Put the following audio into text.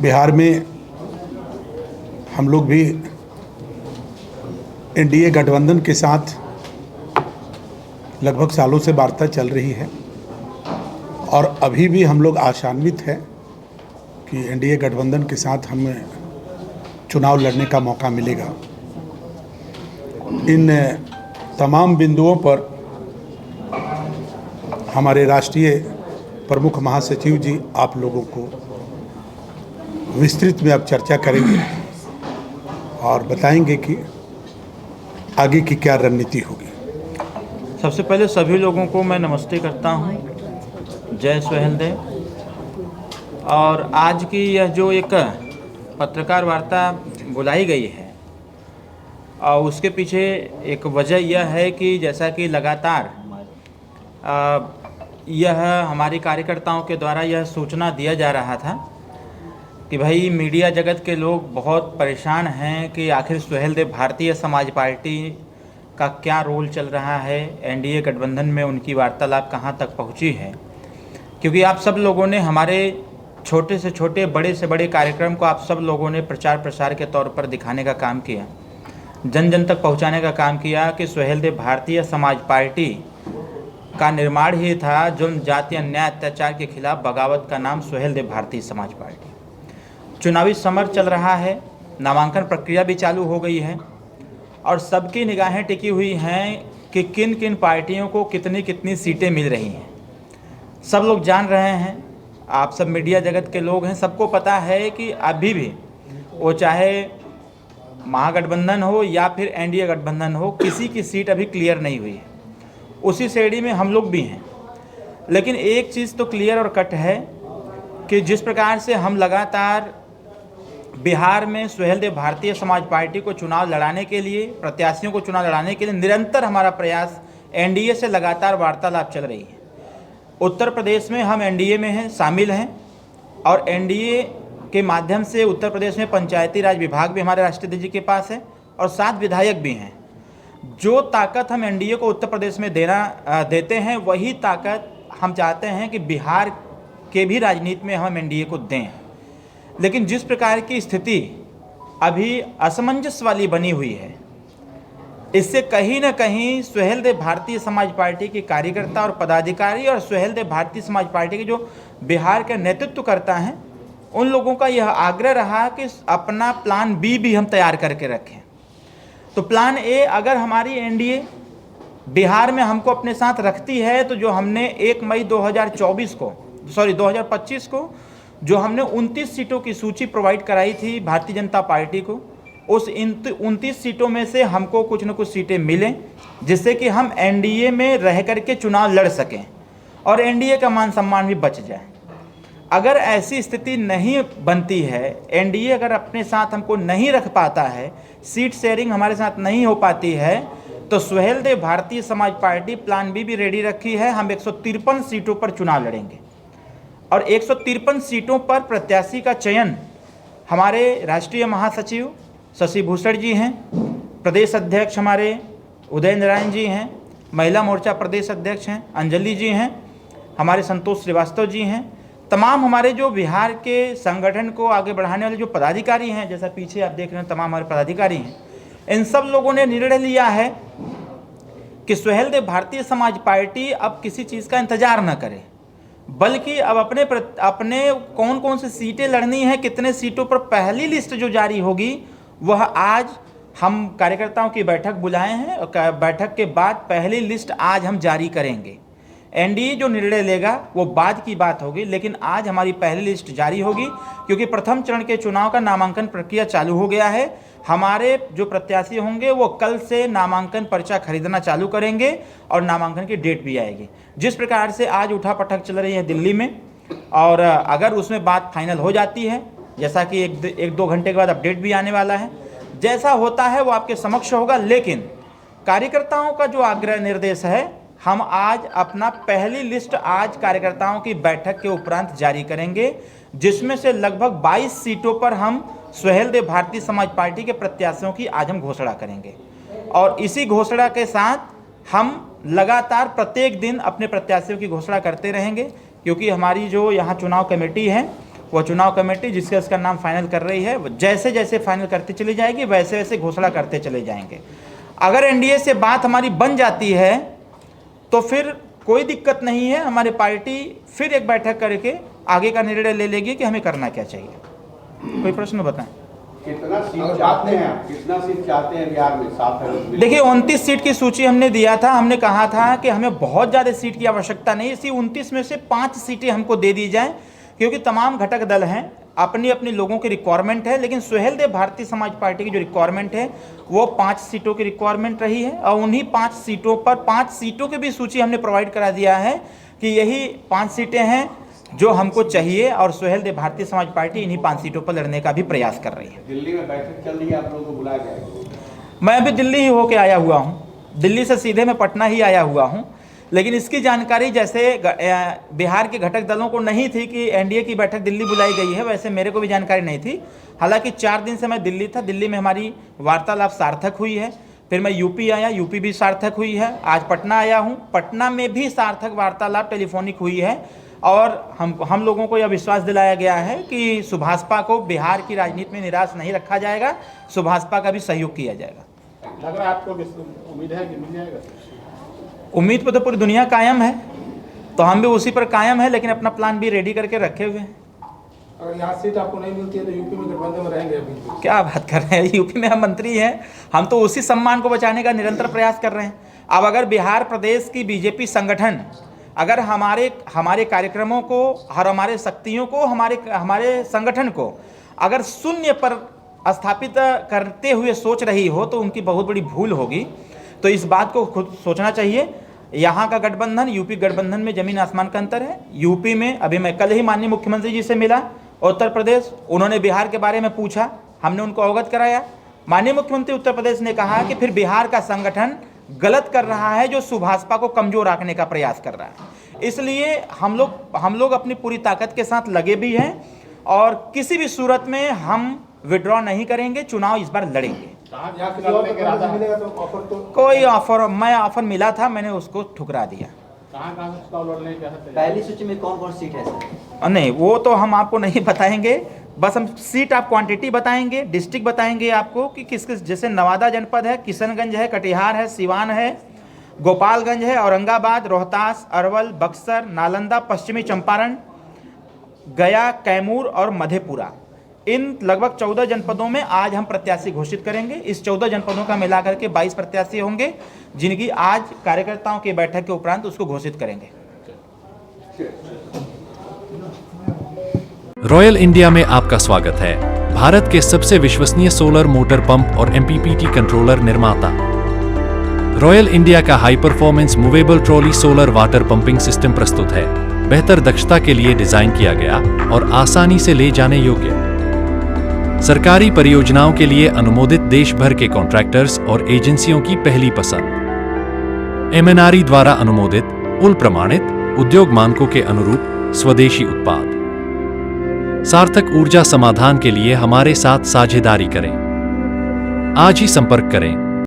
बिहार में हम लोग भी एनडीए गठबंधन के साथ लगभग सालों से वार्ता चल रही है और अभी भी हम लोग आशान्वित हैं कि एनडीए गठबंधन के साथ हमें चुनाव लड़ने का मौका मिलेगा। इन तमाम बिंदुओं पर हमारे राष्ट्रीय प्रमुख महासचिव जी आप लोगों को विस्तृत में अब चर्चा करेंगे और बताएंगे कि आगे की क्या रणनीति होगी। सबसे पहले सभी लोगों को मैं नमस्ते करता हूं, जय सुहेलदेव। और आज की यह जो एक पत्रकार वार्ता बुलाई गई है और उसके पीछे एक वजह यह है कि जैसा कि लगातार यह हमारे कार्यकर्ताओं के द्वारा यह सूचना दिया जा रहा था कि भाई मीडिया जगत के लोग बहुत परेशान हैं कि आखिर सुहेलदेव भारतीय समाज पार्टी का क्या रोल चल रहा है, एनडीए गठबंधन में उनकी वार्तालाप कहां तक पहुंची है। क्योंकि आप सब लोगों ने हमारे छोटे से छोटे, बड़े से बड़े कार्यक्रम को आप सब लोगों ने प्रचार प्रसार के तौर पर दिखाने का काम किया, जन जन तक पहुंचाने का काम किया कि सुहेलदेव भारतीय समाज पार्टी का निर्माण ही था जो जातीय अन्याय अत्याचार के खिलाफ बगावत का नाम सुहेलदेव भारतीय समाज पार्टी। चुनावी समर चल रहा है, नामांकन प्रक्रिया भी चालू हो गई है और सबकी निगाहें टिकी हुई हैं कि किन किन पार्टियों को कितनी कितनी सीटें मिल रही हैं। सब लोग जान रहे हैं, आप सब मीडिया जगत के लोग हैं, सबको पता है कि अभी भी वो चाहे महागठबंधन हो या फिर एनडीए गठबंधन हो, किसी की सीट अभी क्लियर नहीं हुई है। उसी श्रेणी में हम लोग भी हैं। लेकिन एक चीज़ तो क्लियर और कट है कि जिस प्रकार से हम लगातार बिहार में सुहेलदेव भारतीय समाज पार्टी को चुनाव लड़ाने के लिए, प्रत्याशियों को चुनाव लड़ाने के लिए निरंतर हमारा प्रयास एनडीए से लगातार वार्तालाप चल रही है। उत्तर प्रदेश में हम एनडीए में हैं, शामिल हैं और एनडीए के माध्यम से उत्तर प्रदेश में पंचायती राज विभाग भी हमारे राष्ट्रपति जी के पास है और 7 विधायक भी हैं। जो ताकत हम एनडीए को उत्तर प्रदेश में देते हैं, वही ताकत हम चाहते हैं कि बिहार के भी राजनीति में हम एनडीए को दें। लेकिन जिस प्रकार की स्थिति अभी असमंजस वाली बनी हुई है, इससे कहीं ना कहीं सुहेलदेव भारतीय समाज पार्टी के कार्यकर्ता और पदाधिकारी और सुहेलदेव भारतीय समाज पार्टी के जो बिहार के नेतृत्व करता हैं, उन लोगों का यह आग्रह रहा कि अपना प्लान बी भी हम तैयार करके रखें। तो प्लान ए, अगर हमारी एनडीए बिहार में हमको अपने साथ रखती है तो जो हमने 1 मई 2025 को जो हमने 29 सीटों की सूची प्रोवाइड कराई थी भारतीय जनता पार्टी को, उस 29 सीटों में से हमको कुछ न कुछ सीटें मिलें जिससे कि हम एनडीए में रह करके चुनाव लड़ सकें और एनडीए का मान सम्मान भी बच जाए। अगर ऐसी स्थिति नहीं बनती है, एनडीए अगर अपने साथ हमको नहीं रख पाता है, सीट शेयरिंग हमारे साथ नहीं हो पाती है, तो Suheldev Bharatiya Samaj party plan B भी रेडी रखी है। हम 153 सीटों पर चुनाव लड़ेंगे और 153 सीटों पर प्रत्याशी का चयन हमारे राष्ट्रीय महासचिव शशि भूषण जी हैं, प्रदेश अध्यक्ष हमारे उदय नारायण जी हैं, महिला मोर्चा प्रदेश अध्यक्ष हैं अंजलि जी हैं, हमारे संतोष श्रीवास्तव जी हैं, तमाम हमारे जो बिहार के संगठन को आगे बढ़ाने वाले जो पदाधिकारी हैं, जैसा पीछे आप देख रहे हैं तमाम हमारे पदाधिकारी हैं, इन सब लोगों ने निर्णय लिया है कि सुहेलदेव भारतीय समाज पार्टी अब किसी चीज़ का इंतजार न करे, बल्कि अब अपने कौन कौन सी सीटें लड़नी है, कितने सीटों पर पहली लिस्ट जो जारी होगी वह आज हम कार्यकर्ताओं की बैठक बुलाए हैं और बैठक के बाद पहली लिस्ट आज हम जारी करेंगे। एनडीए जो निर्णय लेगा वो बाद की बात होगी, लेकिन आज हमारी पहली लिस्ट जारी होगी क्योंकि प्रथम चरण के चुनाव का नामांकन प्रक्रिया चालू हो गया है। हमारे जो प्रत्याशी होंगे वो कल से नामांकन पर्चा खरीदना चालू करेंगे और नामांकन की डेट भी आएगी। जिस प्रकार से आज उठापटक चल रही है दिल्ली में, और अगर उसमें बात फाइनल हो जाती है, जैसा कि एक दो घंटे के बाद अपडेट भी आने वाला है, जैसा होता है वो आपके समक्ष होगा। लेकिन कार्यकर्ताओं का जो आग्रह निर्देश है, हम आज अपना पहली लिस्ट आज कार्यकर्ताओं की बैठक के उपरांत जारी करेंगे, जिसमें से लगभग 22 सीटों पर हम सुहेलदेव भारतीय समाज पार्टी के प्रत्याशियों की आज हम घोषणा करेंगे और इसी घोषणा के साथ हम लगातार प्रत्येक दिन अपने प्रत्याशियों की घोषणा करते रहेंगे, क्योंकि हमारी जो यहाँ चुनाव कमेटी है वो चुनाव कमेटी जिसका इसका नाम फाइनल कर रही है, जैसे जैसे फाइनल करती चली जाएगी वैसे वैसे घोषणा करते चले जाएंगे। अगर एनडीए से बात हमारी बन जाती है तो फिर कोई दिक्कत नहीं है, हमारी पार्टी फिर एक बैठक करके आगे का निर्णय ले लेगी कि हमें करना क्या चाहिए। कोई प्रश्न बताएं। कितना सीट चाहते हैं, कितना सीट चाहते हैं बिहार में? 7 है। देखिए 29 सीट की सूची हमने दिया था, हमने कहा था कि हमें बहुत ज़्यादा सीट की आवश्यकता नहीं, इसी 29 में से 5 सीटें हमको दे दी जाएं, क्योंकि तमाम घटक दल हैं, अपनी अपनी लोगों की रिक्वायरमेंट है। लेकिन सुहेल देव भारतीय समाज पार्टी की जो रिक्वायरमेंट है वो 5 सीटों की रिक्वायरमेंट रही है, और उन्हीं 5 सीटों पर 5 सीटों की भी सूची हमने प्रोवाइड करा दिया है कि यही 5 सीटें हैं जो हमको चाहिए, और सुहेल देव भारतीय समाज पार्टी इन्हीं 5 सीटों पर लड़ने का भी प्रयास कर रही है। दिल्ली में बैठक चल रही है, आप लोगों को बुलाया जाएगा? मैं अभी दिल्ली ही होके आया हुआ हूँ, दिल्ली से सीधे मैं पटना ही आया हुआ हूँ, लेकिन इसकी जानकारी जैसे बिहार के घटक दलों को नहीं थी कि एनडीए की बैठक दिल्ली बुलाई गई है, वैसे मेरे को भी जानकारी नहीं थी। हालांकि 4 दिन से मैं दिल्ली था, दिल्ली में हमारी वार्तालाप सार्थक हुई है, फिर मैं यूपी आया, यूपी भी सार्थक हुई है, आज पटना आया हूँ, पटना में भी सार्थक वार्तालाप टेलीफोनिक हुई है, और हम लोगों को यह विश्वास दिलाया गया है कि सुभाषपा को बिहार की राजनीति में निराश नहीं रखा जाएगा, सुभाषपा का भी सहयोग किया जाएगा। लग रहा है आपको उम्मीद है कि मिल जाएगा? उम्मीद पर तो पूरी दुनिया कायम है, तो हम भी उसी पर कायम है, लेकिन अपना प्लान भी रेडी करके रखे हुए हैं। अगर यहाँ सीट आपको नहीं मिलती है तो यूपी में गठबंधन में रहेंगे अभी? क्या बात कर रहे हैं, यूपी में हम मंत्री हैं, हम तो उसी सम्मान को बचाने का निरंतर प्रयास कर रहे हैं। अब अगर बिहार प्रदेश की बीजेपी संगठन अगर हमारे कार्यक्रमों को और हमारे शक्तियों को हमारे संगठन को अगर शून्य पर स्थापित करते हुए सोच रही हो तो उनकी बहुत बड़ी भूल होगी। तो इस बात को खुद सोचना चाहिए। यहाँ का गठबंधन यूपी गठबंधन में जमीन आसमान का अंतर है। यूपी में अभी मैं कल ही माननीय मुख्यमंत्री जी से मिला, उत्तर प्रदेश, उन्होंने बिहार के बारे में पूछा, हमने उनको अवगत कराया। माननीय मुख्यमंत्री उत्तर प्रदेश ने कहा कि फिर बिहार का संगठन गलत कर रहा है जो सुभाषपा को कमजोर रखने का प्रयास कर रहा है। इसलिए हम लोग अपनी पूरी ताकत के साथ लगे भी हैं और किसी भी सूरत में हम विड्रॉ नहीं करेंगे, चुनाव इस बार लड़ेंगे। कोई ऑफर मिला था, मैंने उसको ठुकरा दिया। पहली सूची में कौन कौन सीट है सर? नहीं, वो तो हम आपको नहीं बताएंगे, बस हम सीट आप क्वांटिटी बताएंगे, डिस्ट्रिक्ट बताएंगे आपको कि किस किस, जैसे नवादा जनपद है, किशनगंज है, कटिहार है, सिवान है, गोपालगंज है, औरंगाबाद, रोहतास, अरवल, बक्सर, नालंदा, पश्चिमी चंपारण, गया, कैमूर और मधेपुरा। इन लगभग 14 जनपदों में आज हम प्रत्याशी घोषित करेंगे। इस 14 जनपदों का मिलाकर के 22 प्रत्याशी होंगे, जिनकी आज कार्यकर्ताओं की बैठक के उपरांत उसको घोषित करेंगे। रॉयल इंडिया में आपका स्वागत है। भारत के सबसे विश्वसनीय सोलर मोटर पंप और MPPT कंट्रोलर निर्माता रॉयल इंडिया का high performance movable trolley solar water pumping system प्रस्तुत है। बेहतर दक्षता के लिए डिजाइन किया गया और आसानी से ले जाने योग्य। सरकारी परियोजनाओं के लिए अनुमोदित देश भर के कॉन्ट्रैक्टर्स और एजेंसियों की पहली पसंद। MNRE द्वारा अनुमोदित, उल प्रमाणित, उद्योग मानकों के अनुरूप स्वदेशी उत्पाद। सार्थक ऊर्जा समाधान के लिए हमारे साथ साझेदारी करें। आज ही संपर्क करें।